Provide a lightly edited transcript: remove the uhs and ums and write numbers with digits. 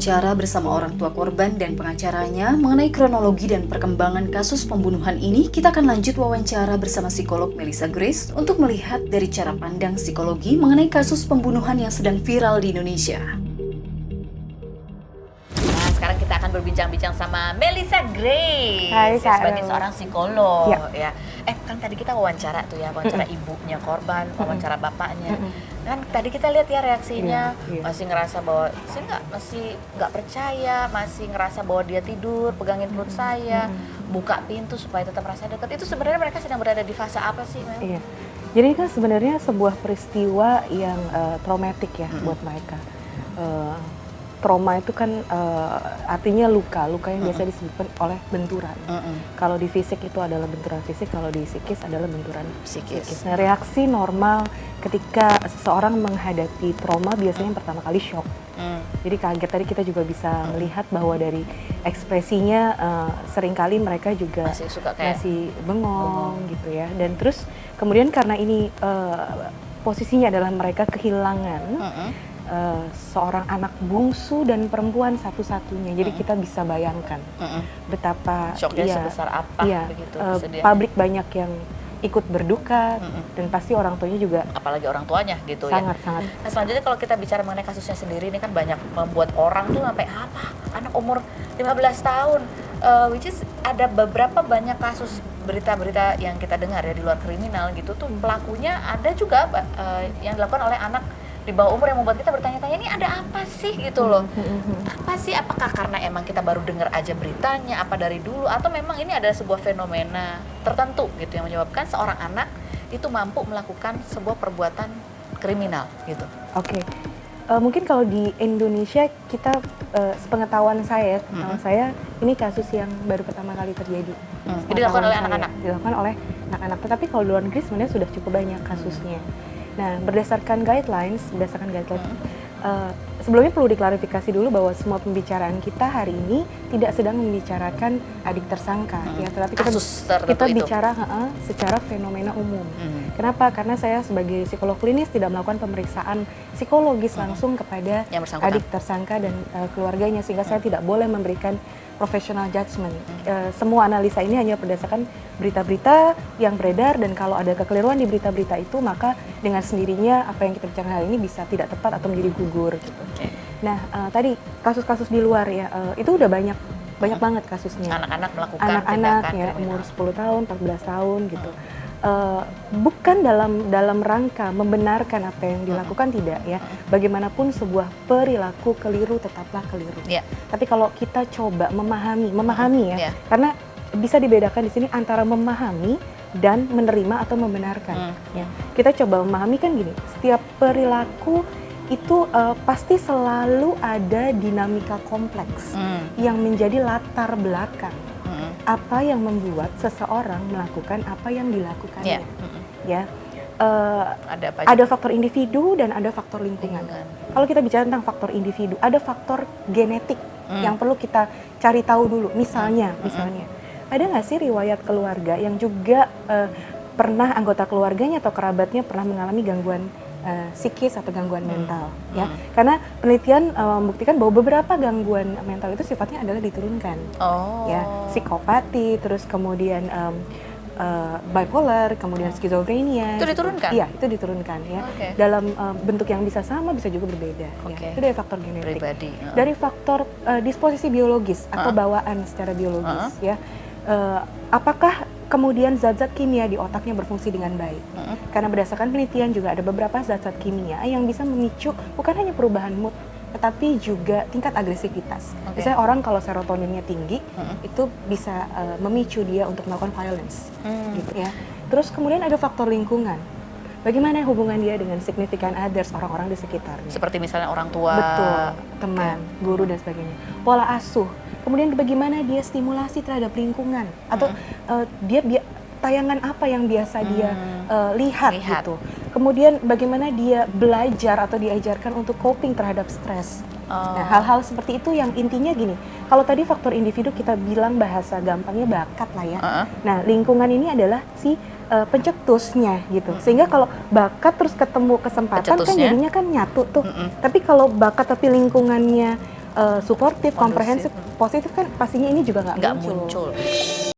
wawancara bersama orang tua korban dan pengacaranya mengenai kronologi dan perkembangan kasus pembunuhan ini. Kita akan lanjut wawancara bersama psikolog Melissa Grace untuk melihat dari cara pandang psikologi mengenai kasus pembunuhan yang sedang viral di Indonesia. Nah, sekarang kita akan berbincang-bincang sama Melissa Grace. Hai, Kak. Sebagai seorang psikolog Ya. Kan tadi kita wawancara tuh ya, wawancara ibunya korban, wawancara bapaknya. Kan tadi kita lihat ya reaksinya, masih ngerasa bahwa masih nggak percaya, masih ngerasa bahwa dia tidur, pegangin perut saya, buka pintu supaya tetap merasa dekat. Itu sebenarnya mereka sedang berada di fase apa sih, Mel? Iya. Jadi kan sebenarnya sebuah peristiwa yang traumatik ya buat mereka. Trauma itu kan artinya luka yang biasa disebutkan oleh benturan. Kalau di fisik itu adalah benturan fisik, kalau di psikis adalah benturan psikis. Nah, reaksi normal ketika seseorang menghadapi trauma biasanya yang pertama kali shock. Jadi kaget. Tadi kita juga bisa melihat bahwa dari ekspresinya seringkali mereka juga masih bengong gitu ya. Dan terus kemudian karena ini posisinya adalah mereka kehilangan seorang anak bungsu dan perempuan satu-satunya. Jadi kita bisa bayangkan betapa shocknya sebesar apa begitu kesedihan. Publik banyak yang ikut berduka dan pasti orang tuanya juga, apalagi orang tuanya gitu sangat. Nah, selanjutnya kalau kita bicara mengenai kasusnya sendiri, ini kan banyak membuat orang tuh sampai anak umur 15 tahun, which is ada beberapa banyak kasus berita-berita yang kita dengar ya di luar kriminal gitu tuh pelakunya ada juga yang dilakukan oleh anak di bawah umur yang membuat kita bertanya-tanya, ini ada apa sih gitu loh. Apa sih, apakah karena emang kita baru dengar aja beritanya, apa dari dulu, atau memang ini ada sebuah fenomena tertentu gitu yang menyebabkan seorang anak itu mampu melakukan sebuah perbuatan kriminal gitu. Oke. Mungkin kalau di Indonesia kita sepengetahuan saya, saya ini kasus yang baru pertama kali terjadi. Jadi dilakukan oleh anak-anak? Dilakukan oleh anak-anak, tetapi kalau di luar negeri sebenarnya sudah cukup banyak kasusnya. Nah, berdasarkan guidelines, sebelumnya perlu diklarifikasi dulu bahwa semua pembicaraan kita hari ini tidak sedang membicarakan adik tersangka, ya, tetapi kita bicara secara fenomena umum. Kenapa? Karena saya sebagai psikolog klinis tidak melakukan pemeriksaan psikologis langsung kepada adik tersangka dan keluarganya, sehingga saya tidak boleh memberikan professional judgment. Semua analisa ini hanya berdasarkan berita-berita yang beredar, dan kalau ada kekeliruan di berita-berita itu, maka dengan sendirinya apa yang kita bicarakan hari ini bisa tidak tepat atau menjadi gugur gitu. Nah, tadi kasus-kasus di luar ya, itu udah banyak banget kasusnya. Anak-anak melakukan anak-anak ya, umur 10 tahun, 14 tahun gitu. Bukan dalam rangka membenarkan apa yang dilakukan, tidak ya. Bagaimanapun sebuah perilaku keliru tetaplah keliru. Tapi kalau kita coba memahami ya, karena bisa dibedakan di sini antara memahami dan menerima atau membenarkan. Ya. Kita coba memahami kan gini, setiap perilaku itu pasti selalu ada dinamika kompleks yang menjadi latar belakang. Apa yang membuat seseorang melakukan apa yang dilakukannya, ya. Ada faktor individu dan ada faktor lingkungan. Kalau kita bicara tentang faktor individu, ada faktor genetik yang perlu kita cari tahu dulu. Misalnya, ada nggak sih riwayat keluarga yang juga pernah anggota keluarganya atau kerabatnya pernah mengalami gangguan psikis atau gangguan mental, ya. Karena penelitian membuktikan bahwa beberapa gangguan mental itu sifatnya adalah diturunkan, ya, psikopati, terus kemudian bipolar, kemudian skizofrenia. Itu diturunkan? Iya, itu diturunkan ya. Dalam bentuk yang bisa sama, bisa juga berbeda. Ya. Itu dari faktor genetik. Dari faktor disposisi biologis atau bawaan secara biologis, ya. Apakah kemudian zat-zat kimia di otaknya berfungsi dengan baik? Karena berdasarkan penelitian juga ada beberapa zat-zat kimia yang bisa memicu bukan hanya perubahan mood, tetapi juga tingkat agresivitas. Misalnya orang kalau serotoninnya tinggi, itu bisa memicu dia untuk melakukan violence, gitu ya. Terus kemudian ada faktor lingkungan. Bagaimana hubungan dia dengan significant others, orang-orang di sekitarnya. Seperti misalnya orang tua. Betul, teman, guru dan sebagainya. Pola asuh. Kemudian bagaimana dia stimulasi terhadap lingkungan, atau tayangan apa yang biasa dia lihat gitu. Kemudian bagaimana dia belajar atau diajarkan untuk coping terhadap stres. Nah, hal-hal seperti itu yang intinya gini, kalau tadi faktor individu kita bilang bahasa gampangnya bakat lah ya. Nah, lingkungan ini adalah si pencetusnya gitu. Sehingga kalau bakat terus ketemu kesempatan kan jadinya kan nyatu tuh. Tapi kalau bakat tapi lingkungannya suportif, Kondusif. komprehensif, positif kan pastinya ini juga nggak nggak muncul. muncul.